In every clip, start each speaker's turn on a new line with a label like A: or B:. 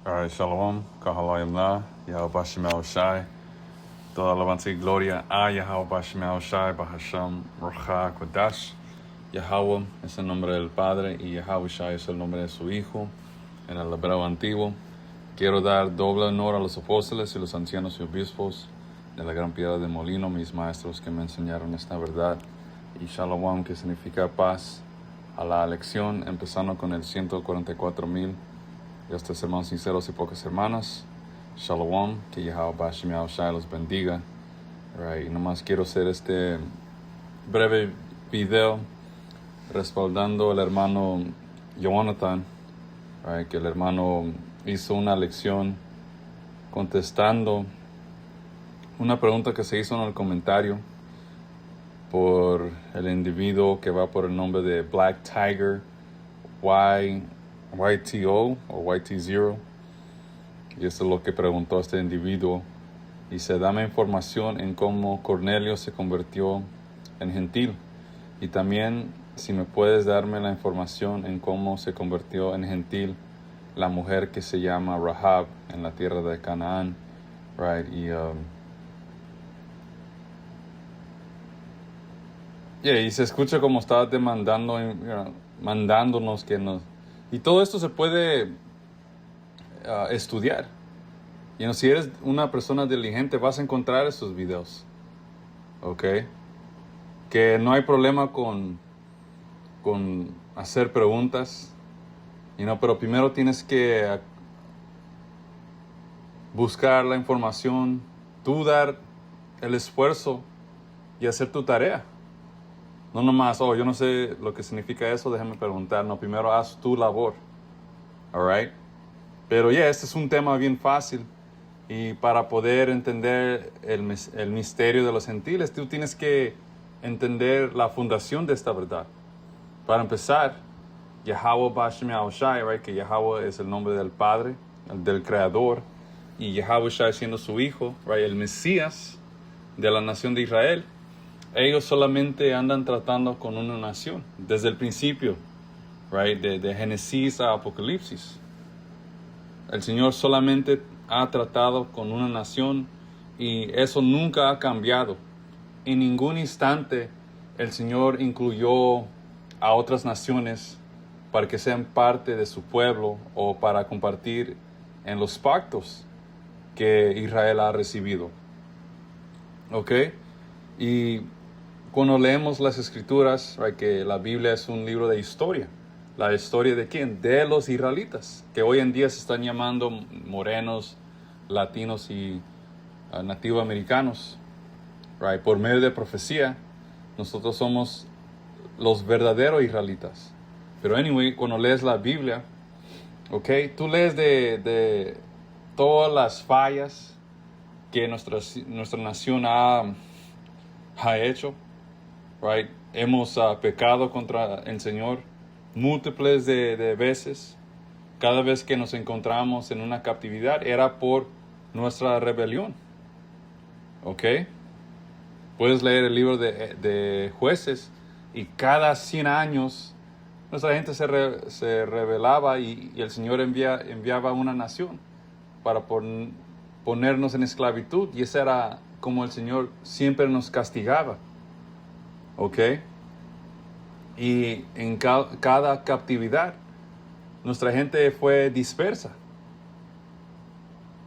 A: Alright, Shalom, Kahalayimna, Yahweh Shemel Shai. Toda alabanza y gloria a Yahweh Shemel Shai, Bahasham, Roja, Kodash. Yahweh es el nombre del Padre y Yahweh Shai es el nombre de su Hijo en el hebreo antiguo. Quiero dar doble honor a los apóstoles y los ancianos y obispos de la Gran Piedra de Molino, mis maestros que me enseñaron esta verdad. Y Shalom, que significa paz, a la lección, empezando con el 144,000. Estos hermanos sinceros y pocas hermanas. Shalom, que Yahweh Shemel Shai los bendiga. Right. Y nomás quiero hacer este breve video respaldando al hermano Jonathan, right, que el hermano hizo una lección contestando una pregunta que se hizo en el comentario por el individuo que va por el nombre de Black Tiger YTO o YT0. Y eso es lo que preguntó este individuo. Dice, dame información en cómo Cornelio se convirtió en gentil. Y también si me puedes darme la información en cómo se convirtió en gentil la mujer que se llama Rahab en la tierra de Canaán. Right? Y se escucha como está demandando, mandándonos que nos... Y todo esto se puede estudiar. Si eres una persona diligente, vas a encontrar esos videos. ¿Ok? Que no hay problema con hacer preguntas. Pero primero tienes que buscar la información, tú dar el esfuerzo y hacer tu tarea. No nomás, yo no sé lo que significa eso, déjame preguntar. No, primero haz tu labor. Alright? Pero este es un tema bien fácil. Y para poder entender el misterio de los gentiles, tú tienes que entender la fundación de esta verdad. Para empezar, Yahweh Bashemel Shai, right, que Yahweh es el nombre del Padre, del Creador, y Yahweh Shai siendo su Hijo, right, el Mesías de la nación de Israel. Ellos solamente andan tratando con una nación, desde el principio, right, de Génesis a Apocalipsis. El Señor solamente ha tratado con una nación y eso nunca ha cambiado. En ningún instante el Señor incluyó a otras naciones para que sean parte de su pueblo o para compartir en los pactos que Israel ha recibido. ¿Ok? Y cuando leemos las Escrituras, right, que la Biblia es un libro de historia. ¿La historia de quién? De los israelitas, que hoy en día se están llamando morenos, latinos y nativoamericanos. Right? Por medio de profecía, nosotros somos los verdaderos israelitas. Pero anyway, cuando lees la Biblia, okay, tú lees de todas las fallas que nuestra nación ha hecho. Right? Hemos pecado contra el Señor múltiples de veces. Cada vez que nos encontramos en una captividad era por nuestra rebelión. ¿Ok? Puedes leer el libro de Jueces y cada 100 años nuestra gente se rebelaba y el Señor enviaba una nación para ponernos en esclavitud, y ese era como el Señor siempre nos castigaba. ¿Ok? Y en cada captividad nuestra gente fue dispersa.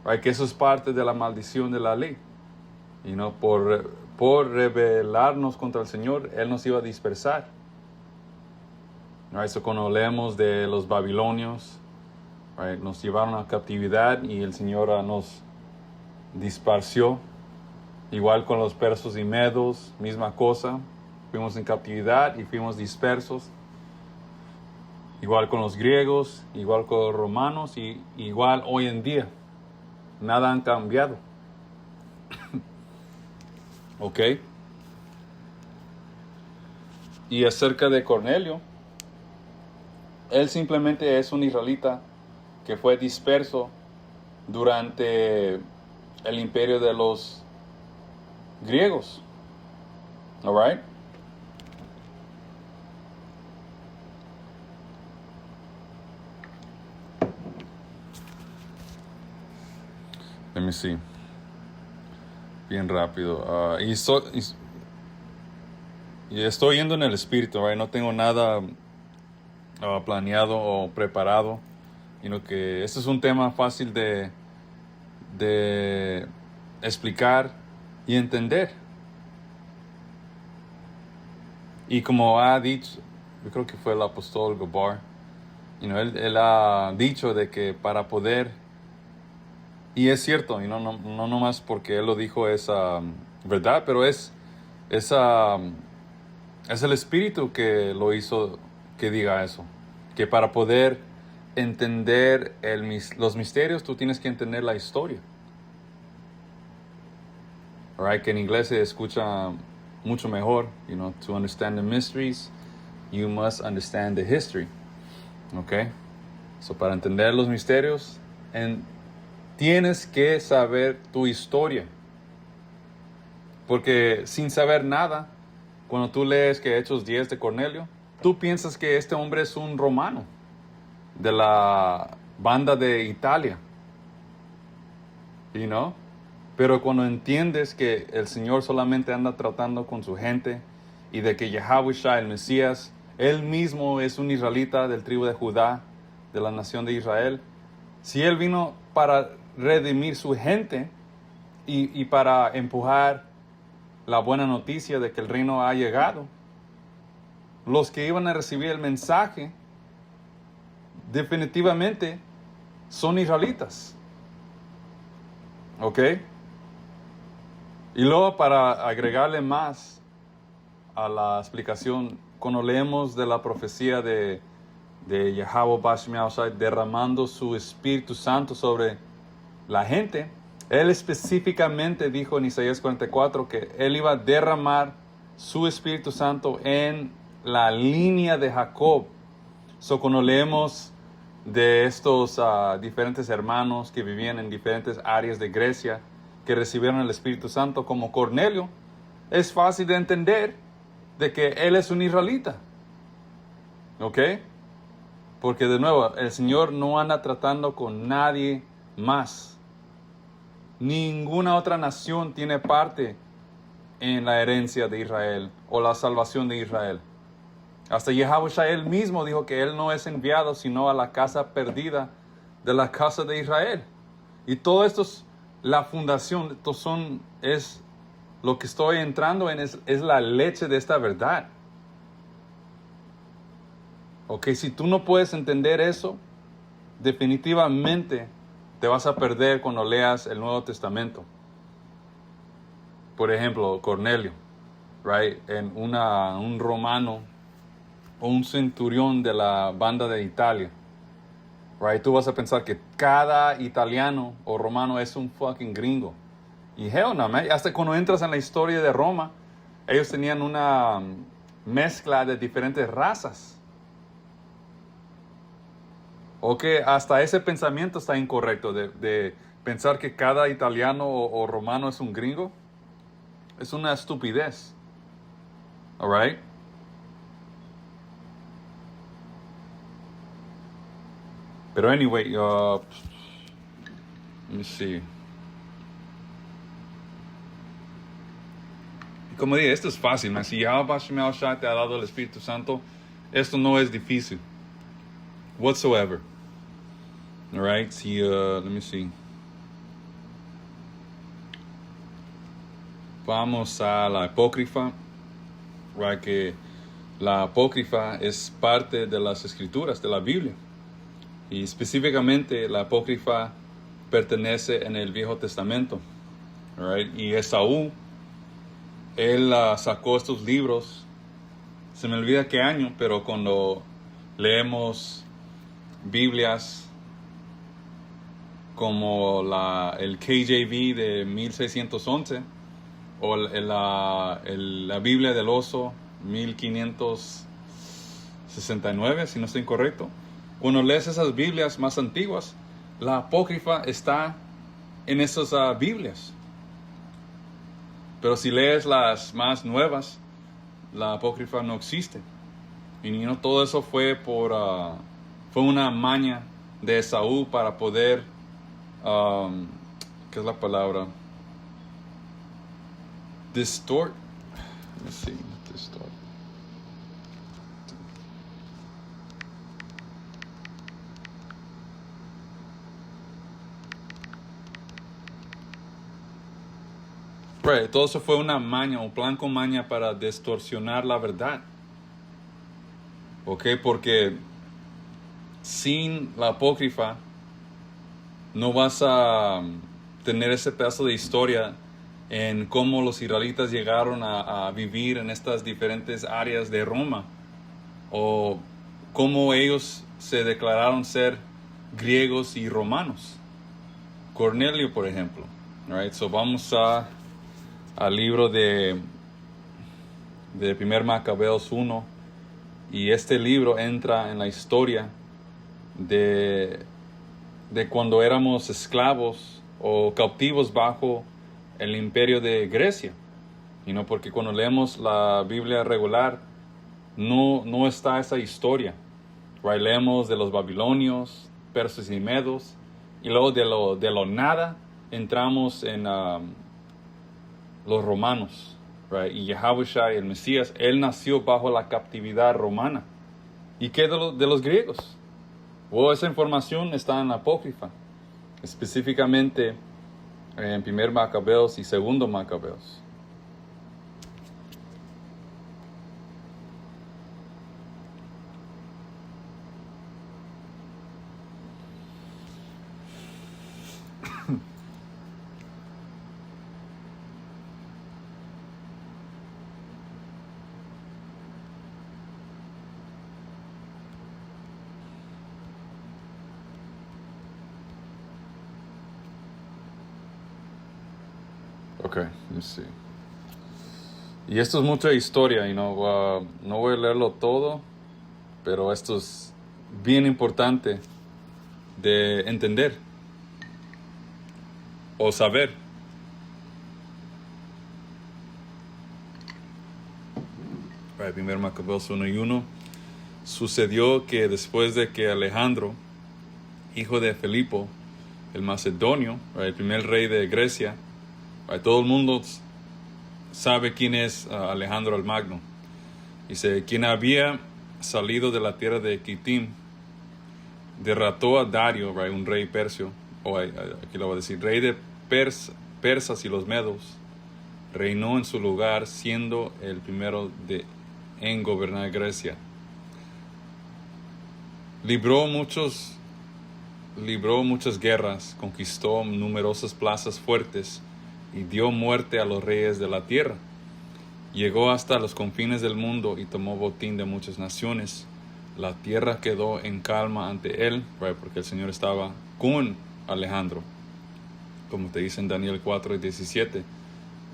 A: Right? Que eso es parte de la maldición de la ley. Por rebelarnos contra el Señor, Él nos iba a dispersar. Right? So cuando leemos de los babilonios, right, nos llevaron a captividad y el Señor nos dispersió. Igual con los persos y medos, misma cosa. Fuimos en captividad y fuimos dispersos. Igual con los griegos, igual con los romanos y igual hoy en día. Nada han cambiado. ¿Ok? Y acerca de Cornelio, él simplemente es un israelita que fue disperso durante el imperio de los griegos. All right? Let me see. Bien rápido. Y estoy yendo en el espíritu, right? No tengo nada planeado o preparado. Sino que este es un tema fácil de explicar y entender. Y como ha dicho, yo creo que fue el apóstol Gabar, él ha dicho de que para poder, y es cierto, y no nomás porque él lo dijo es verdad, pero es el Espíritu que lo hizo que diga eso. Que para poder entender los misterios, tú tienes que entender la historia. Alright, que en inglés se escucha mucho mejor. To understand the mysteries, you must understand the history. Okay? So, para entender los misterios, tienes que saber tu historia. Porque sin saber nada, cuando tú lees que Hechos 10 de Cornelio, tú piensas que este hombre es un romano de la banda de Italia. Pero cuando entiendes que el Señor solamente anda tratando con su gente y de que Yahushua, el Mesías, él mismo es un israelita del tribu de Judá, de la nación de Israel, si él vino para redimir su gente y para empujar la buena noticia de que el reino ha llegado, los que iban a recibir el mensaje definitivamente son israelitas. ¿Ok? Y luego, para agregarle más a la explicación, cuando leemos de la profecía de Yahweh Bashmiah derramando su Espíritu Santo sobre la gente, él específicamente dijo en Isaías 44 que él iba a derramar su Espíritu Santo en la línea de Jacob. Cuando leemos de estos diferentes hermanos que vivían en diferentes áreas de Grecia, que recibieron el Espíritu Santo como Cornelio, es fácil de entender de que él es un israelita. ¿Ok? Porque de nuevo, el Señor no anda tratando con nadie más. Ninguna otra nación tiene parte en la herencia de Israel o la salvación de Israel. Hasta Yahushua él mismo dijo que él no es enviado sino a la casa perdida de la casa de Israel. Y todo esto es la fundación, es lo que estoy entrando en, es la leche de esta verdad. Ok, si tú no puedes entender eso, definitivamente te vas a perder cuando leas el Nuevo Testamento. Por ejemplo, Cornelio, right? En un romano o un centurión de la banda de Italia, right? Tú vas a pensar que cada italiano o romano es un fucking gringo. Y hell no, man. Hasta cuando entras en la historia de Roma, ellos tenían una mezcla de diferentes razas. O que hasta ese pensamiento está incorrecto de pensar que cada italiano o romano es un gringo. Es una estupidez. All right? Pero anyway, let me see. Como dije, esto es fácil, man. Si Yahweh Shah te ha dado el Espíritu Santo, esto no es difícil. Whatsoever. All right? See, let me see. Vamos a la apócrifa, right? Que la apócrifa es parte de las escrituras de la Biblia. Y específicamente la apócrifa pertenece en el Viejo Testamento. Right? Y Esaú, él sacó estos libros, se me olvida qué año, pero cuando leemos Biblias como el KJV de 1611 o la Biblia del Oso 1569, si no estoy incorrecto. Cuando lees esas Biblias más antiguas, la apócrifa está en esas Biblias. Pero si lees las más nuevas, la apócrifa no existe. Y todo eso fue fue una maña de Esaú para poder ¿qué es la palabra? Distort. Let me see. Distort. Right, todo eso fue una maña, un plan con maña para distorsionar la verdad. ¿Ok? Porque sin la apócrifa no vas a tener ese pedazo de historia en cómo los israelitas llegaron a vivir en estas diferentes áreas de Roma, o cómo ellos se declararon ser griegos y romanos. Cornelio, por ejemplo. Right? So vamos al libro de 1 Macabeos 1, y este libro entra en la historia de cuando éramos esclavos o cautivos bajo el imperio de Grecia. Porque cuando leemos la Biblia regular no está esa historia. Right? Leemos de los babilonios, persas y medos, y luego de lo nada entramos en los romanos. Right? Y Yahushua, el Mesías, él nació bajo la captividad romana. ¿Y qué de los griegos? Esa información está en la apócrifa, específicamente en 1 Macabeos y 2 Macabeos. Ok, let's see. Y esto es mucha historia, no voy a leerlo todo, pero esto es bien importante de entender o saber. Right, 1 Macabeos 1:1. Sucedió que después de que Alejandro, hijo de Filipo, el macedonio, el primer rey de Grecia, todo el mundo sabe quién es Alejandro el Magno. Dice, quien había salido de la tierra de Kitim, derrotó a Dario, un rey persio, aquí lo voy a decir, rey de persas y los medos, reinó en su lugar, siendo el primero en gobernar Grecia. Libró muchas guerras, conquistó numerosas plazas fuertes y dio muerte a los reyes de la tierra. Llegó hasta los confines del mundo y tomó botín de muchas naciones. La tierra quedó en calma ante él, porque el Señor estaba con Alejandro. Como te dice en Daniel 4:17.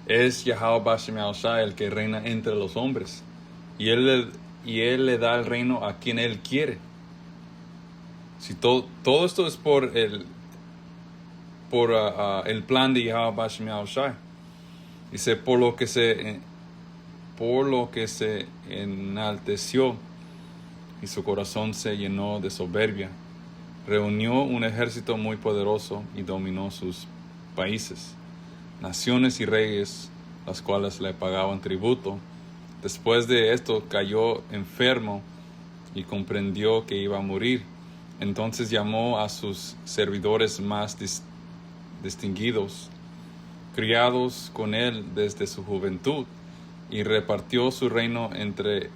A: Es Yahweh Bashem Yahushua el que reina entre los hombres. Y él le da el reino a quien él quiere. Si todo esto es por el plan de Yahweh Bashem Yahushua. Dice, por lo que se enalteció y su corazón se llenó de soberbia, reunió un ejército muy poderoso y dominó sus países, naciones y reyes, las cuales le pagaban tributo. Después de esto cayó enfermo y comprendió que iba a morir. Entonces llamó a sus servidores más distinguidos, criados con él desde su juventud, y repartió su reino entre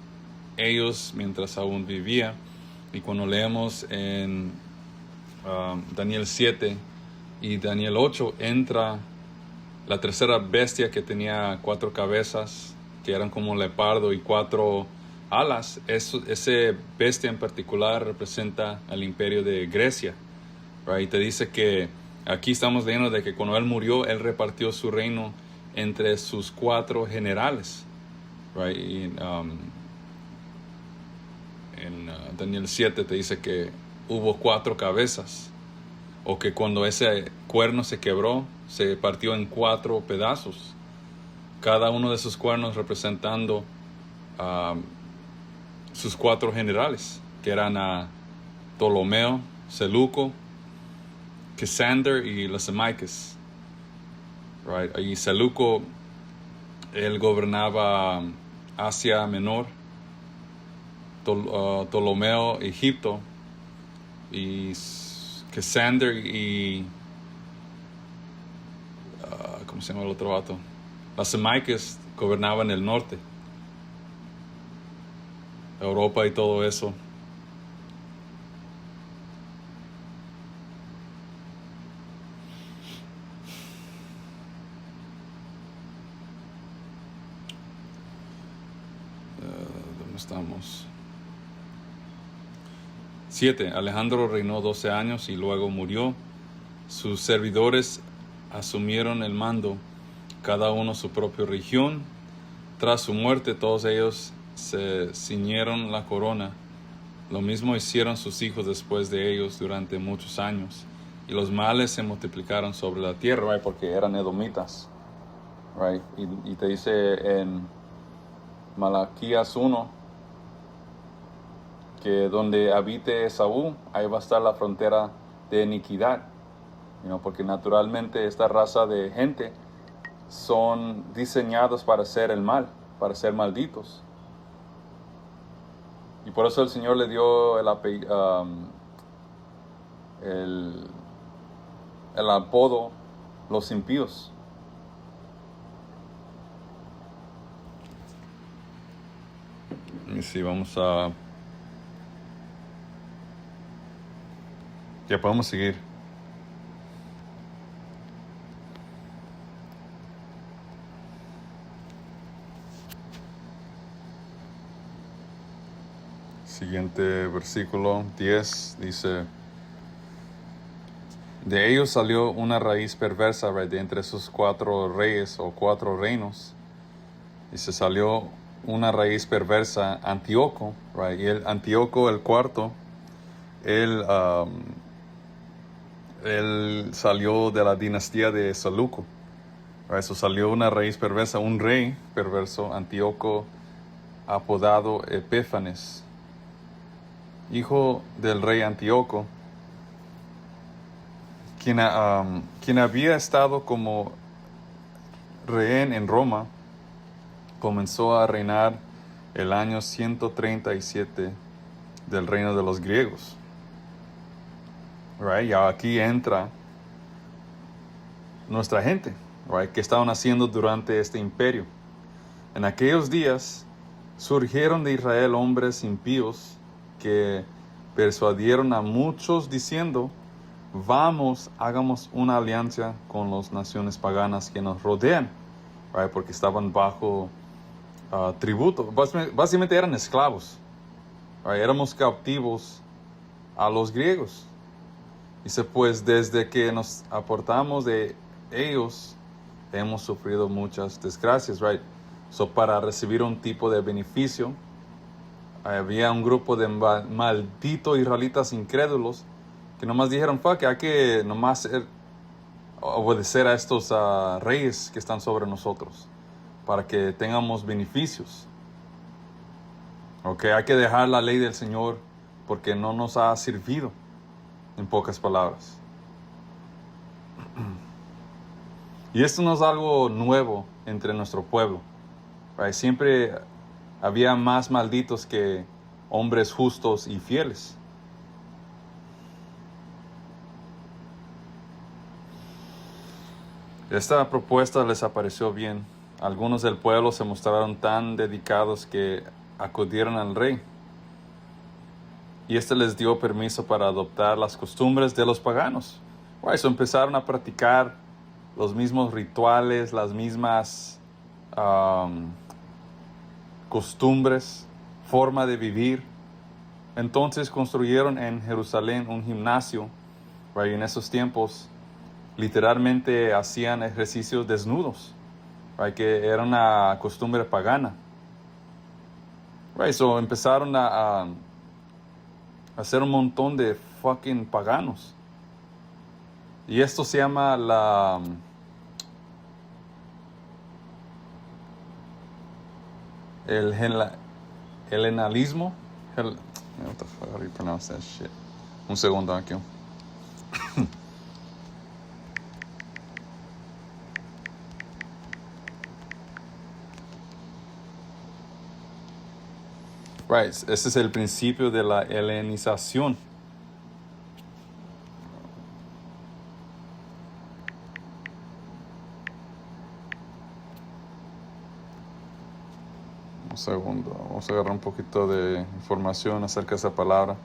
A: ellos mientras aún vivía. Y cuando leemos en Daniel 7 y Daniel 8, entra la tercera bestia que tenía 4 cabezas, que eran como un leopardo, y 4 alas. Ese bestia en particular representa al imperio de Grecia. Y te dice que aquí estamos leyendo de que cuando él murió, él repartió su reino entre sus 4 generales. Y, en Daniel 7 te dice que hubo 4 cabezas, o que cuando ese cuerno se quebró, se partió en 4 pedazos, cada uno de esos cuernos representando sus 4 generales, que eran Ptolomeo, Seleuco, Cassander y los Semaicas. right? Y Seleuco, él gobernaba Asia Menor, Ptolomeo, Egipto, y Cassander y ¿cómo se llama el otro vato? Las Semaicas gobernaban el norte, Europa y todo eso. ¿Dónde estamos? 7. Alejandro reinó 12 años y luego murió. Sus servidores asumieron el mando, cada uno su propia región. Tras su muerte, todos ellos se ciñeron la corona. Lo mismo hicieron sus hijos después de ellos durante muchos años. Y los males se multiplicaron sobre la tierra, right? Porque eran edomitas. Right? Y te dice en Malaquías 1 que donde habite Esaú, ahí va a estar la frontera de iniquidad. Porque naturalmente esta raza de gente son diseñados para hacer el mal, para ser malditos. Y por eso el Señor le dio el apodo los impíos. Y sí, vamos a... Ya podemos seguir. Siguiente versículo 10 dice: de ellos salió una raíz perversa, right, de entre esos 4 reyes o 4 reinos. Y se salió una raíz perversa, Antíoco, right, y el Antíoco el cuarto, él salió de la dinastía de Seleuco. Right, so salió una raíz perversa, un rey perverso, Antíoco, apodado Epífanes, hijo del rey Antíoco, quien había estado como rehén en Roma. Comenzó a reinar el año 137 del reino de los griegos. Right? Y aquí entra nuestra gente, right? ¿Qué estaban haciendo durante este imperio? En aquellos días surgieron de Israel hombres impíos que persuadieron a muchos diciendo: vamos, hagamos una alianza con las naciones paganas que nos rodean, right? Porque estaban bajo tributo. Básicamente eran esclavos, right? Éramos cautivos a los griegos. Dice, pues desde que nos apartamos de ellos hemos sufrido muchas desgracias, right? So, para recibir un tipo de beneficio, había un grupo de malditos israelitas incrédulos que nomás dijeron: fuck, hay que nomás obedecer a estos reyes que están sobre nosotros para que tengamos beneficios. Hay que dejar la ley del Señor porque no nos ha servido, en pocas palabras. Y esto no es algo nuevo entre nuestro pueblo, right? Siempre había más malditos que hombres justos y fieles. Esta propuesta les pareció bien. Algunos del pueblo se mostraron tan dedicados que acudieron al rey. Y este les dio permiso para adoptar las costumbres de los paganos. So empezaron a practicar los mismos rituales, las mismas costumbres, forma de vivir. Entonces construyeron en Jerusalén un gimnasio. Y en esos tiempos literalmente hacían ejercicios desnudos, que era una costumbre pagana. So empezaron a hacer un montón de fucking paganos. Y esto se llama el helenismo. What the fuck, how do you pronounce that shit? Un segundo aquí. Right, ese es el principio de la helenización. Un segundo, vamos a agarrar un poquito de información acerca de esa palabra.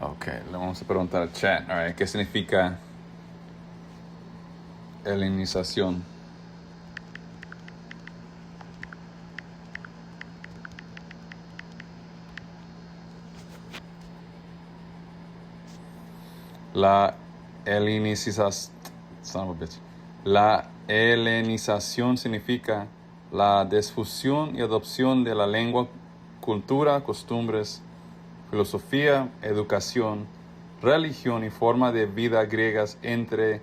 A: Ok, le vamos a preguntar al chat, right, ¿qué significa helenización? La helenización, la helenización significa la desfusión y adopción de la lengua, cultura, costumbres, filosofía, educación, religión y forma de vida griegas entre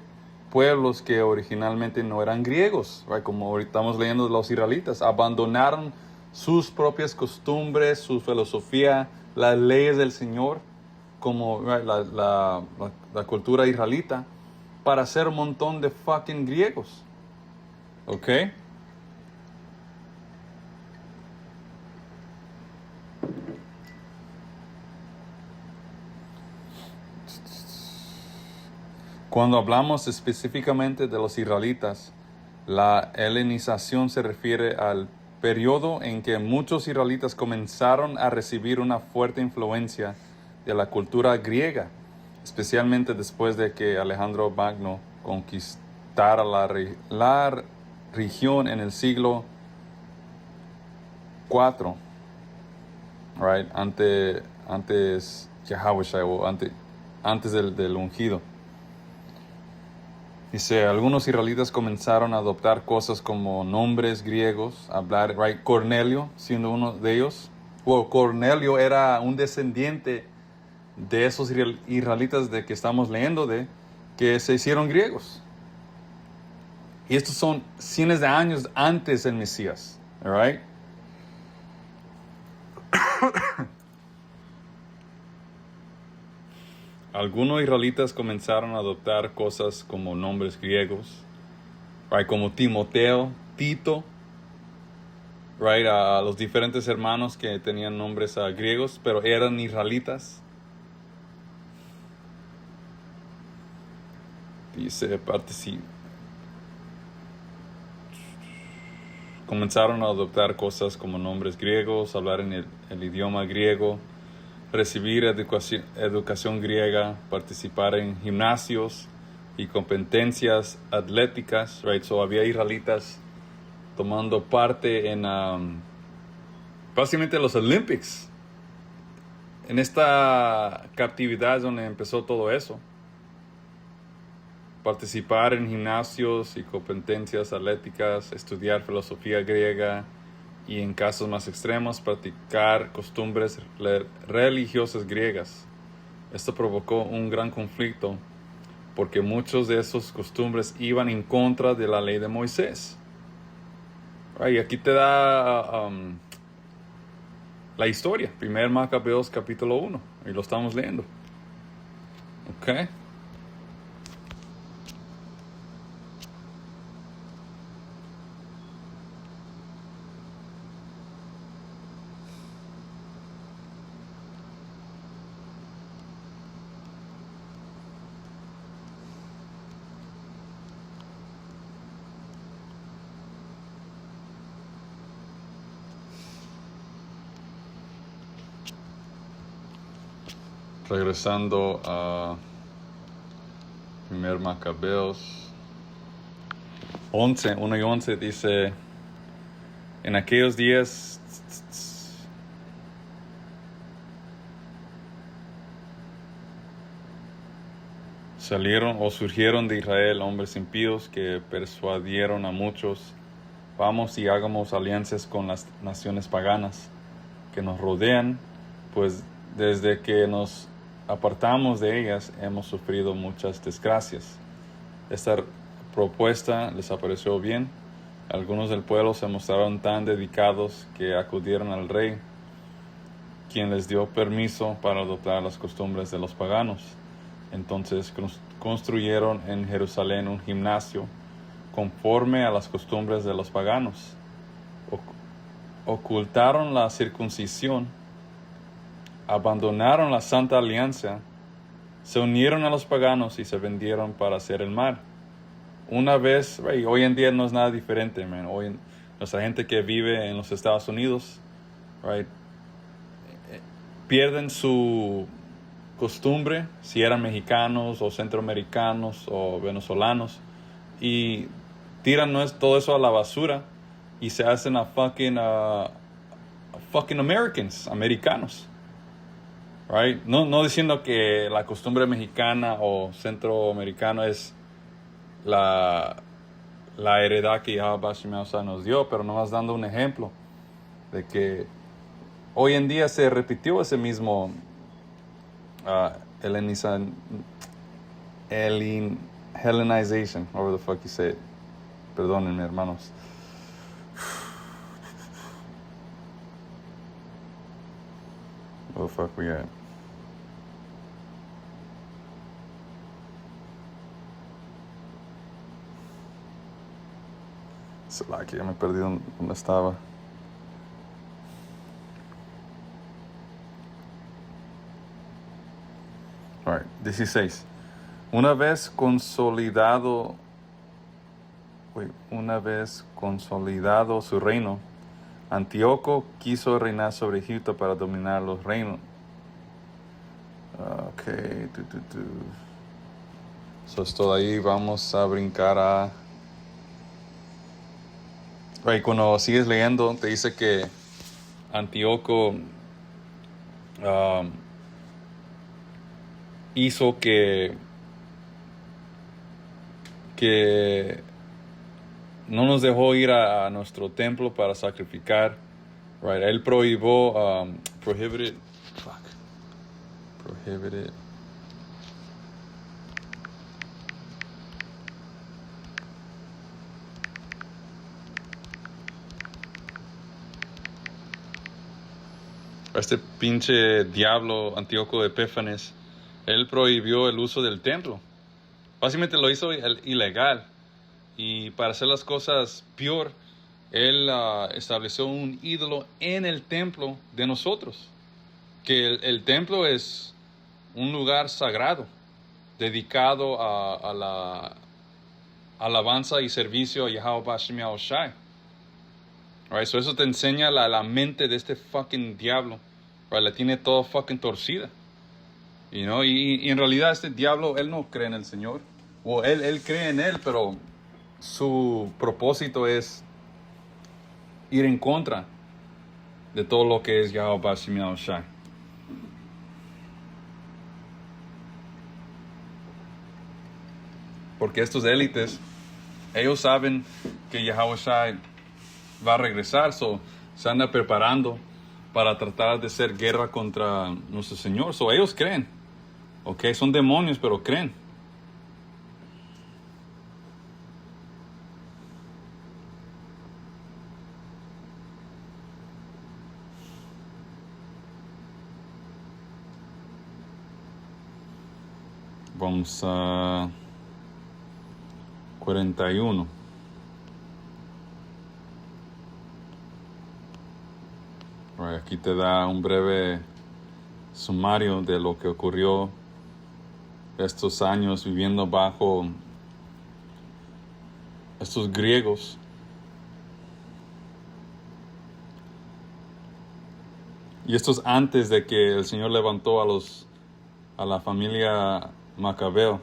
A: pueblos que originalmente no eran griegos, right? Como ahorita estamos leyendo, los israelitas abandonaron sus propias costumbres, su filosofía, las leyes del Señor, como right, la cultura israelita, para ser un montón de fucking griegos. ¿Ok? Cuando hablamos específicamente de los israelitas, la helenización se refiere al periodo en que muchos israelitas comenzaron a recibir una fuerte influencia de la cultura griega, especialmente después de que Alejandro Magno conquistara la región en el siglo IV, right? Antes Yahushua, o antes del ungido. Dice, algunos israelitas comenzaron a adoptar cosas como nombres griegos, hablar, right? Cornelio siendo uno de ellos. Well, Cornelio era un descendiente de esos israelitas de que estamos leyendo, de que se hicieron griegos. Y estos son cientos de años antes del Mesías, right? Algunos israelitas comenzaron a adoptar cosas como nombres griegos, right? Como Timoteo, Tito, right? A los diferentes hermanos que tenían nombres griegos, pero eran israelitas. Dice, comenzaron a adoptar cosas como nombres griegos, hablar en el idioma griego, recibir educación griega, participar en gimnasios y competencias atléticas, right? So había israelitas tomando parte en básicamente los Olympics. En esta captividad es donde empezó todo eso. Participar en gimnasios y competencias atléticas, estudiar filosofía griega y, en casos más extremos, practicar costumbres religiosas griegas. Esto provocó un gran conflicto porque muchos de esos costumbres iban en contra de la ley de Moisés. Y aquí te da la historia, 1 Macabeos capítulo 1, y lo estamos leyendo. ¿Ok? Regresando a 1 Macabeos 1 y 11 dice, en aquellos días surgieron de Israel hombres impíos que persuadieron a muchos, vamos y hagamos alianzas con las naciones paganas que nos rodean, pues desde que nos apartamos de ellas hemos sufrido muchas desgracias. Esta propuesta les pareció bien, Algunos del pueblo se mostraron tan dedicados que acudieron al rey, quien les dio permiso para adoptar las costumbres de los paganos. Entonces construyeron en Jerusalén un gimnasio conforme a las costumbres de los paganos. Ocultaron la circuncisión, abandonaron la santa alianza, se unieron a los paganos y se vendieron para hacer el mal. Una vez, hoy en día no es nada diferente, man. Nuestra gente que vive en los Estados Unidos, pierden su costumbre, si eran mexicanos o centroamericanos o venezolanos, y tiran todo eso a la basura y se hacen a fucking americanos. Right? No diciendo que la costumbre mexicana o centroamericana es la heredad que Yahweh Bashim nos dio, pero nomás dando un ejemplo de que hoy en día se repitió ese mismo Hellenization, however the fuck you say it. Perdónenme, hermanos. Where the fuck we at? Que ya me perdí donde estaba. All right, 16. Una vez consolidado su reino, Antíoco quiso reinar sobre Egipto para dominar los reinos. Ok. So, esto de ahí vamos a brincar a... Cuando sigues leyendo, te dice que Antíoco hizo que no nos dejó ir a nuestro templo para sacrificar. Él prohibited. Este pinche diablo Antíoco Epífanes, él prohibió el uso del templo. Básicamente lo hizo ilegal. Y para hacer las cosas peor, él estableció un ídolo en el templo de nosotros. Que el templo es un lugar sagrado, dedicado a la alabanza y servicio a Yahweh Bashim Yahushai. So eso te enseña la mente de este fucking diablo. La tiene todo fucking torcida. Y en realidad este diablo, él no cree en el Señor. O él cree en él, pero su propósito es ir en contra de todo lo que es Yahweh Bashim Yahushai. Porque estos élites, ellos saben que Yahushai va a regresar, se anda preparando para tratar de hacer guerra contra nuestro Señor. Ellos creen, son demonios, pero creen. Vamos a 41. Aquí te da un breve sumario de lo que ocurrió estos años viviendo bajo estos griegos. Y esto es antes de que el Señor levantó a la familia Macabeo.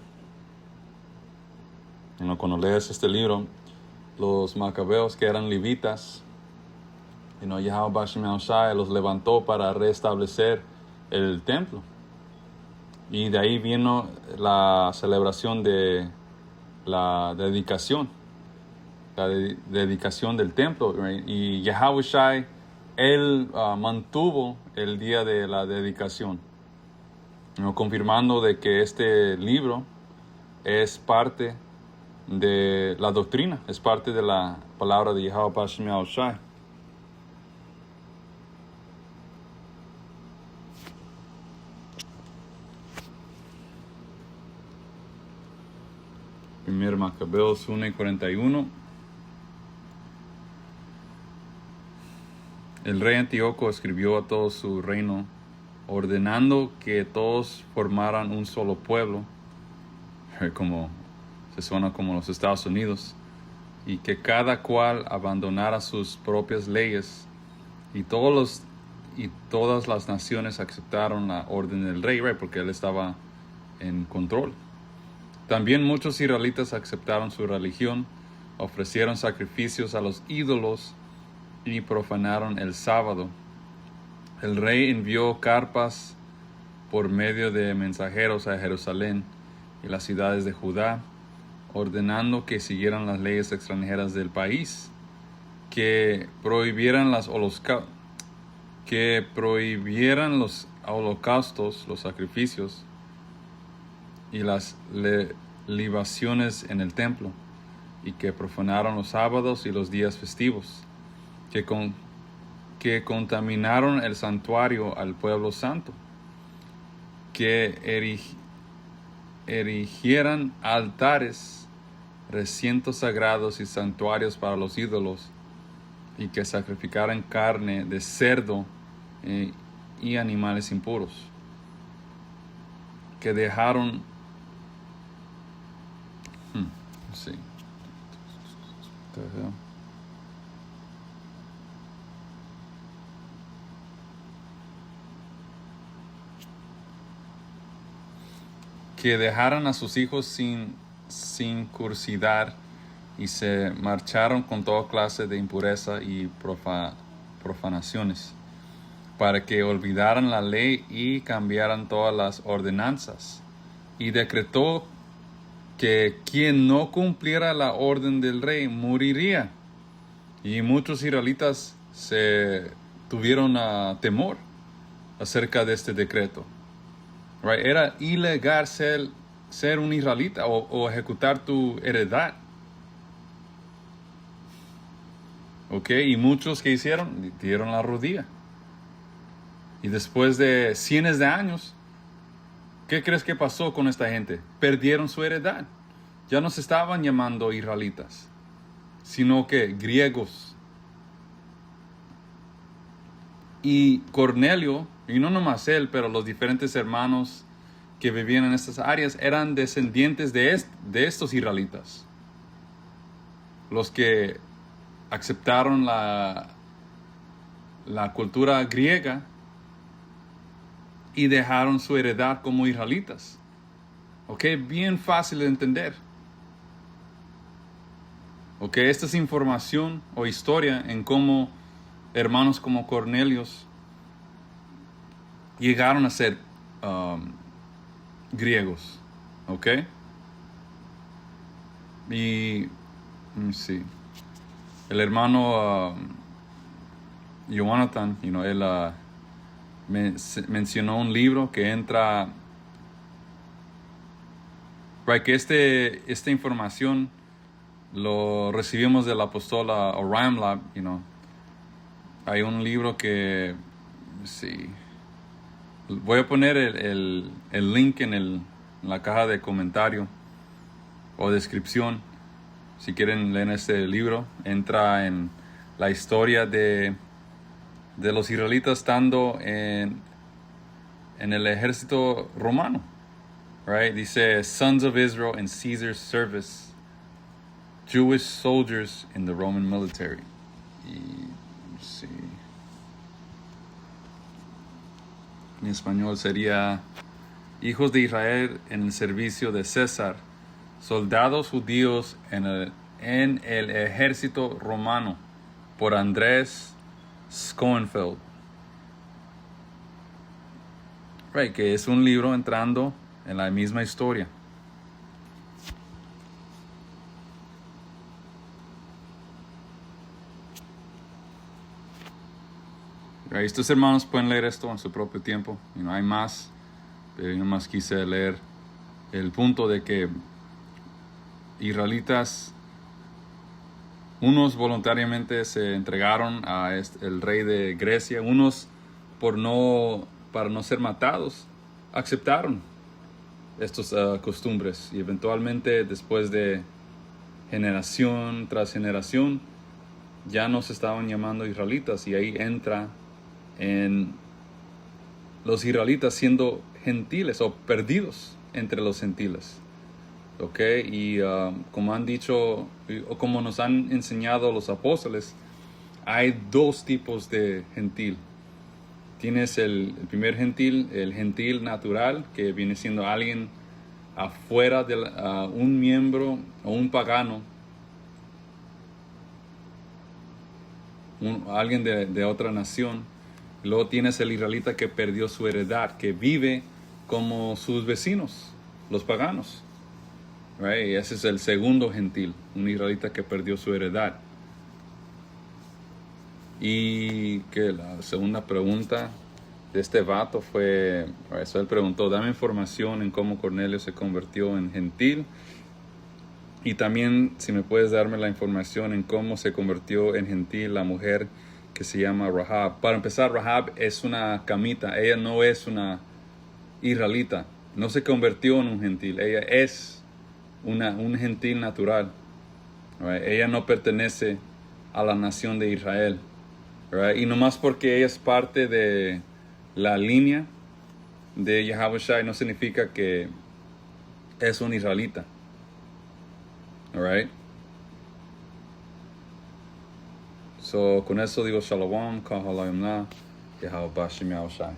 A: Cuando lees este libro, los macabeos que eran levitas, Yahweh Bashim Yahushai los levantó para restablecer el templo. Y de ahí vino la celebración de la dedicación. Dedicación del templo. Y Yahushai, él mantuvo el día de la dedicación. Confirmando de que este libro es parte de la doctrina, es parte de la palabra de Yahweh Hashem Yahushai. Primero Macabeos 1:41. El rey Antíoco escribió a todo su reino, ordenando que todos formaran un solo pueblo, como se suena como los Estados Unidos, y que cada cual abandonara sus propias leyes, y todas las naciones aceptaron la orden del rey, porque él estaba en control. También muchos israelitas aceptaron su religión, ofrecieron sacrificios a los ídolos y profanaron el sábado. El rey envió carpas por medio de mensajeros a Jerusalén y las ciudades de Judá, ordenando que siguieran las leyes extranjeras del país, que prohibieran los holocaustos, los sacrificios y las libaciones en el templo, y que profanaron los sábados y los días festivos, que contaminaron el santuario al pueblo santo, que erigieran altares, recintos sagrados y santuarios para los ídolos, y que sacrificaran carne de cerdo y animales impuros, que dejaron que dejaran a sus hijos sin circuncidar, y se marcharon con toda clase de impureza y profanaciones, para que olvidaran la ley y cambiaran todas las ordenanzas. Y decretó que quien no cumpliera la orden del rey moriría. Y muchos israelitas se tuvieron temor acerca de este decreto. Right? Era ilegal ser un israelita o ejecutar tu heredad. Y muchos que hicieron, dieron la rodilla. Y después de cientos de años, ¿qué crees que pasó con esta gente? Perdieron su heredad. Ya no se estaban llamando israelitas, sino que griegos. Y Cornelio, y no nomás él, pero los diferentes hermanos que vivían en estas áreas eran descendientes de estos israelitas. Los que aceptaron la cultura griega y dejaron su heredad como israelitas. Bien fácil de entender. Esta es información o historia en cómo hermanos como Cornelios llegaron a ser griegos. Y sí, el hermano Jonathan, él mencionó un libro que entra, que esta información lo recibimos del apóstol Orion Lab. Hay un libro que, sí, voy a poner el link en la caja de comentario o descripción. Si quieren leer este libro, entra en la historia de los israelitas estando en el ejército romano. Dice, Sons of Israel in Caesar's service, Jewish soldiers in the Roman military. Y sí, en español sería hijos de Israel en el servicio de César, soldados judíos en el ejército romano, por Andrés Schoenfeld. Que es un libro entrando en la misma historia. Estos hermanos pueden leer esto en su propio tiempo. Hay más, pero yo más quise leer el punto de que israelitas, unos voluntariamente se entregaron a el rey de Grecia, unos para no ser matados, aceptaron estas costumbres, y eventualmente después de generación tras generación ya no se estaban llamando israelitas, y ahí entra en los israelitas siendo gentiles o perdidos entre los gentiles. ¿Ok? Y como han dicho, o como nos han enseñado los apóstoles, hay dos tipos de gentil. Tienes el primer gentil, el gentil natural, que viene siendo alguien afuera de un miembro o un pagano, alguien de otra nación. Luego tienes el israelita que perdió su heredad, que vive como sus vecinos, los paganos. Right? Y ese es el segundo gentil, un israelita que perdió su heredad. Y que la segunda pregunta de este vato fue, eso él preguntó, dame información en cómo Cornelio se convirtió en gentil, y también si me puedes darme la información en cómo se convirtió en gentil la mujer que se llama Rahab. Para empezar, Rahab es una camita, ella no es una israelita, no se convirtió en un gentil, ella es un gentil natural. Right? Ella no pertenece a la nación de Israel. Right? Y nomás porque ella es parte de la línea de Yahushua no significa que es un israelita. Alright. So, con eso digo Shalom, Kahalayimna, Yahweh Bashim Yahushua.